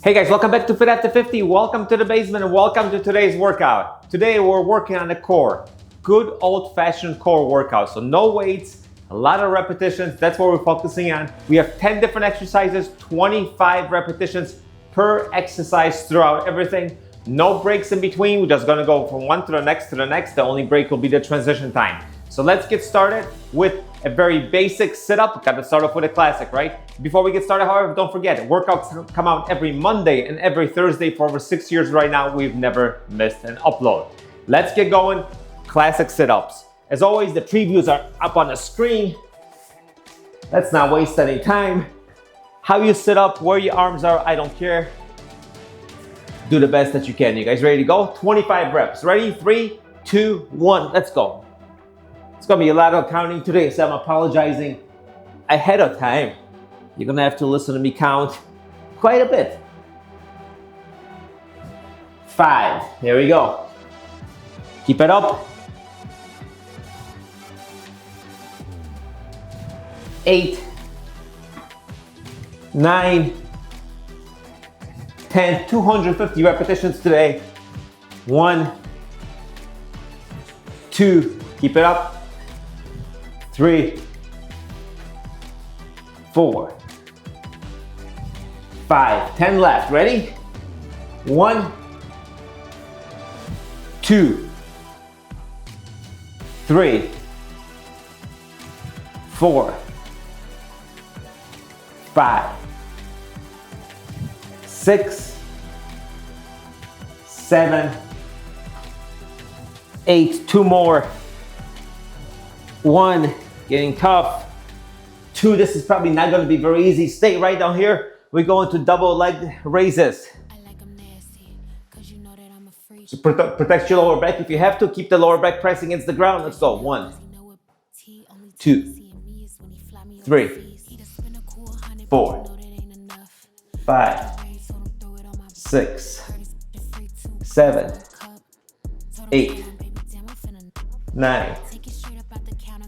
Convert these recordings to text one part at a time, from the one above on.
Hey guys, welcome back to Fit After 50. Welcome to the basement and welcome to today's workout. Today we're working on the core. Good old-fashioned core workout. So no weights, a lot of repetitions. That's what we're focusing on. We have 10 different exercises, 25 repetitions per exercise throughout everything. No breaks in between. We're just gonna go from one to the next to the next. The only break will be the transition time. So let's get started with a very basic sit-up. Got to start off with a classic, right? Before we get started, however, don't forget, workouts come out every Monday and every Thursday for over 6 years right now. We've never missed an upload. Let's get going. Classic sit-ups. As always, the previews are up on the screen. Let's not waste any time. How you sit up, where your arms are, I don't care. Do the best that you can. You guys ready to go? 25 reps. Ready? 3, 2, 1. Let's go. It's gonna be a lot of counting today, so I'm apologizing ahead of time. You're gonna have to listen to me count quite a bit. 5, here we go. Keep it up. 8, 9, 10, 250 repetitions today. 1, 2, keep it up. 3, 4, 5, 10 left. Ready? 1, 2, 3, 4, 5, 6, 7, 8. 2 more. 1, getting tough. 2, this is probably not going to be very easy. Stay right down here. We're going to double leg raises. So protect your lower back. If you have to, keep the lower back pressing against the ground. Let's go. 1, 2, 3, 4, 5, 6, 7, 8, 9.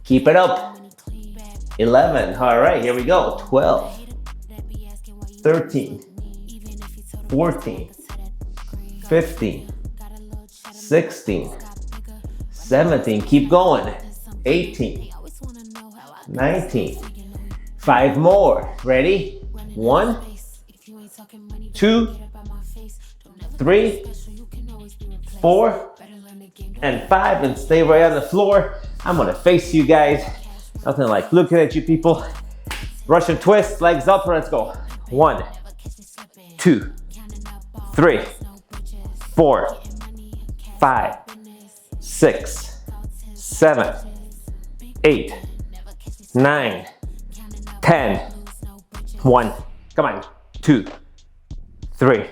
Keep it up. 11. All right, here we go. 12, 13, 14, 15, 16, 17. Keep going. 18, 19. 5 more. Ready? 1, 2, 3, 4, and 5. And stay right on the floor. I'm gonna face you guys. Nothing like looking at you people. Russian twist, legs up, let's go. 1, 2, 3, 4, 5, 6, 7, 8, 9, 10. 1, come on. 2, 3,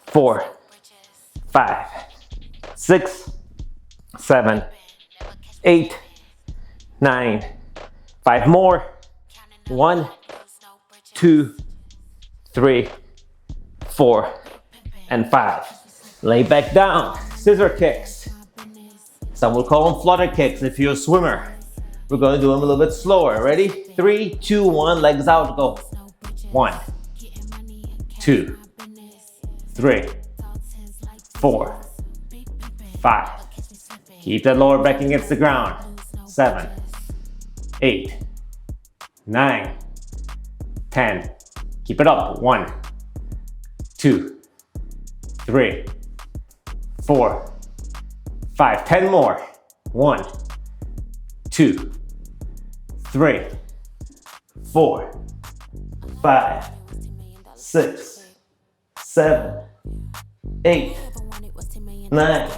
4, 5, 6, 7, 8, 9. 5 more. 1, 2, 3, 4, and 5. Lay back down. Scissor kicks. Some will call them flutter kicks if you're a swimmer. We're going to do them a little bit slower. Ready? 3, 2, 1. Legs out. Go. 1, 2, 3, 4, 5. Keep that lower back against the ground. 7, 8, 9, 10. Keep it up. 1, 2, 3, 4, 5. 10 more. 1, 2, 3, 4, 5, 6, 7, 8, 9,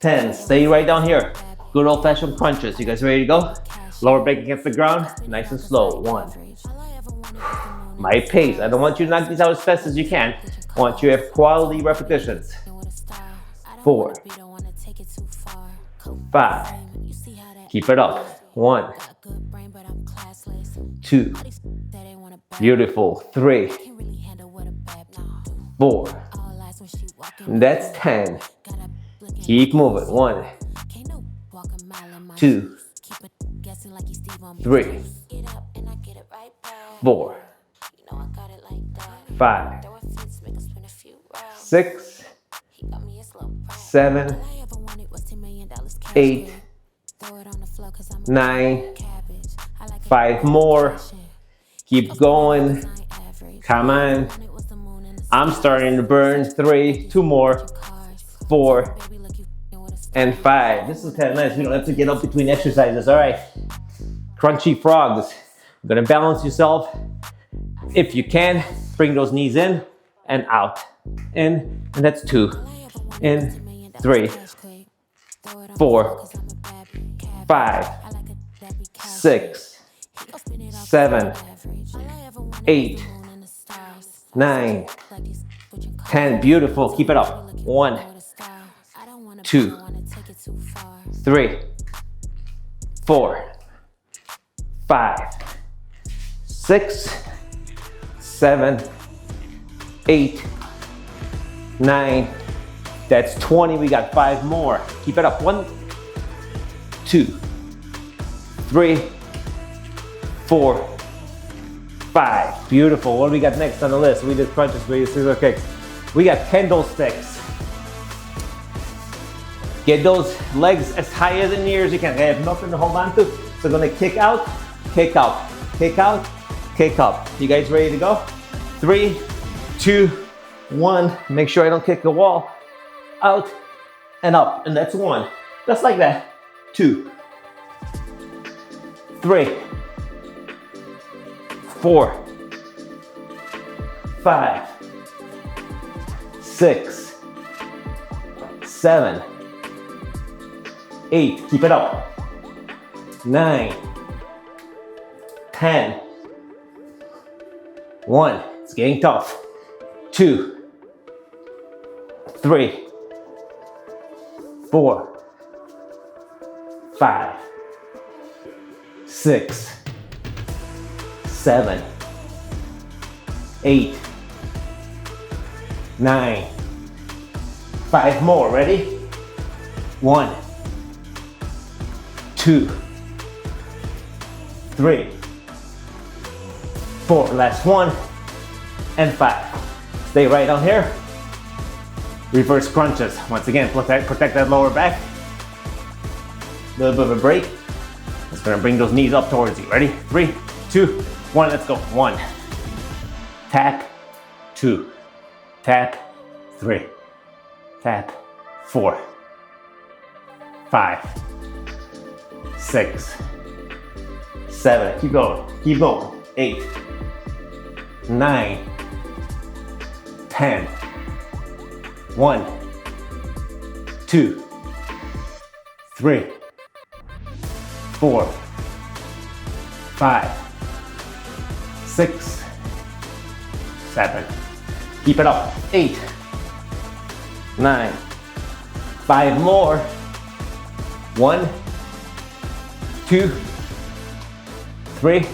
10. Stay right down here. Good old-fashioned crunches. You guys ready to go? Lower back against the ground. Nice and slow. 1. My pace. I don't want you to knock these out as fast as you can. I want you to have quality repetitions. 4, 5. Keep it up. 1, 2. Beautiful. 3, 4. That's 10. Keep moving. 1, 2, 3, 4, 5, 6, 7, 8, 9, 5 more. Keep going. Come on. I'm starting to burn. 3, 2 more, 4, and 5. This is kind of nice. We don't have to get up between exercises. All right. Crunchy frogs. You're gonna balance yourself. If you can, bring those knees in and out. In, and that's 2. In, 3, 4, 5, 6, 7, 8, 9, 10. Beautiful. Keep it up. 1, 2, 3, 4, 5, 6, 7, 8, 9. That's 20. We got 5 more. Keep it up. 1, 2, 3, 4, 5. Beautiful. What do we got next on the list? We did crunches, we did scissor kicks. We got kendo sticks. Get those legs as high as in the air as you can. I have nothing to hold on to. So gonna kick out, kick out, kick out, kick up. You guys ready to go? 3, 2, 1. Make sure I don't kick the wall. Out and up. And that's 1. Just like that. 2, 3, 4, 5, 6, 7, 8. Keep it up. 9, 10. 1. It's getting tough. 2, 3, 4, 5, 6, 7, 8, 9. 5 more. Ready? 1, 2, 3, 4. Last 1 and 5. Stay right on here. Reverse crunches. Once again, protect that lower back. A little bit of a break. Just gonna bring those knees up towards you. Ready? 3, 2, 1. Let's go. 1. Tap. 2. Tap. 3. Tap. 4. 5. 6. 7. Keep going. Keep going. 8. 9. 10. 1, 2, 3, 4, 5, 6, 7. Keep it up. 8, 9. 5 more. 1, 2, 3,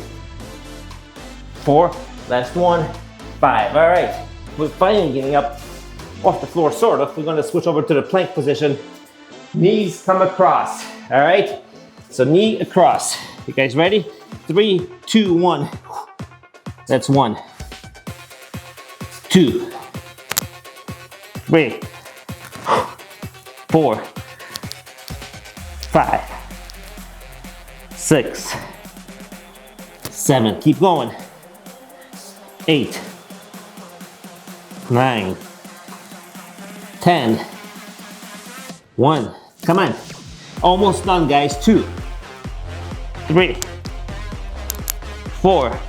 4. Last 1. 5. All right. We're finally getting up off the floor, sort of. We're going to switch over to the plank position. Knees come across. All right. So knee across. You guys ready? 3, 2, 1. That's 1, 2, 3, 4, 5, 6, 7. Keep going. 8, 9, 10. 1. Come on. Almost done, guys. 2, 3, 4,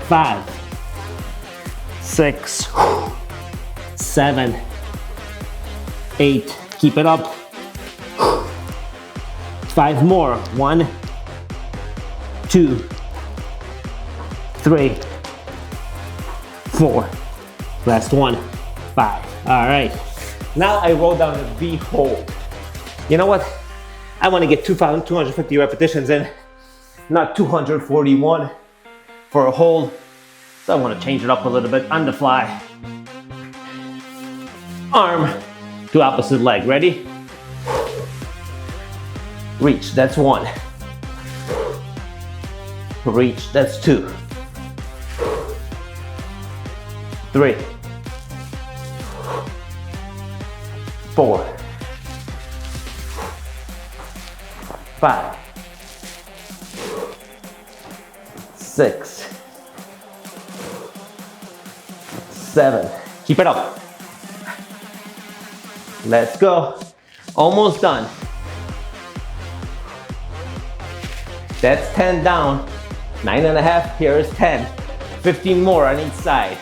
5, 6, 7, 8. Keep it up. 5 more. 1, 2, 3, 4. Last 1. 5. All right. Now I roll down a V hold. You know what? I want to get 250 repetitions in, not 241 for a hold. So I want to change it up a little bit on the fly. Arm to opposite leg. Ready? Reach. That's 1. Reach. That's 2. 3. 4, 5, 6, 7. Keep it up. Let's go. Almost done. That's 10 down. 9.5. Here is 10. 15 more on each side.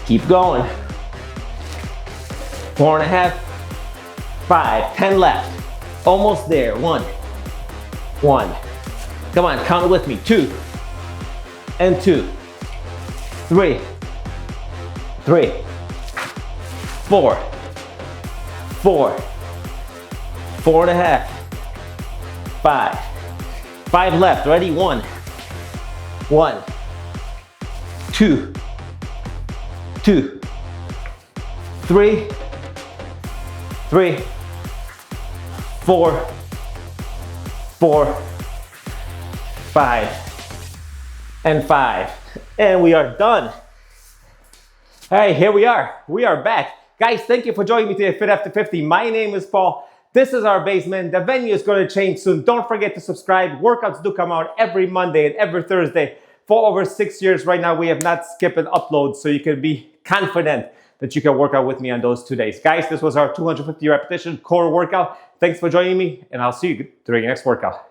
Keep going. 4.5, 5, 10 left. Almost there. 1. Come on, count it with me. 2 and 2. 3, 4, 4.5, 5. 5 left. Ready? 1, 2, 3, 4, 5, and 5. And we are done. All right, here we are. We are back. Guys, thank you for joining me today, Fit After 50. My name is Paul. This is our basement. The venue is going to change soon. Don't forget to subscribe. Workouts do come out every Monday and every Thursday. For over 6 years right now, we have not skipped an upload, so you can be confident that you can work out with me on those 2 days. Guys, this was our 250 repetition core workout. Thanks for joining me, and I'll see you during the next workout.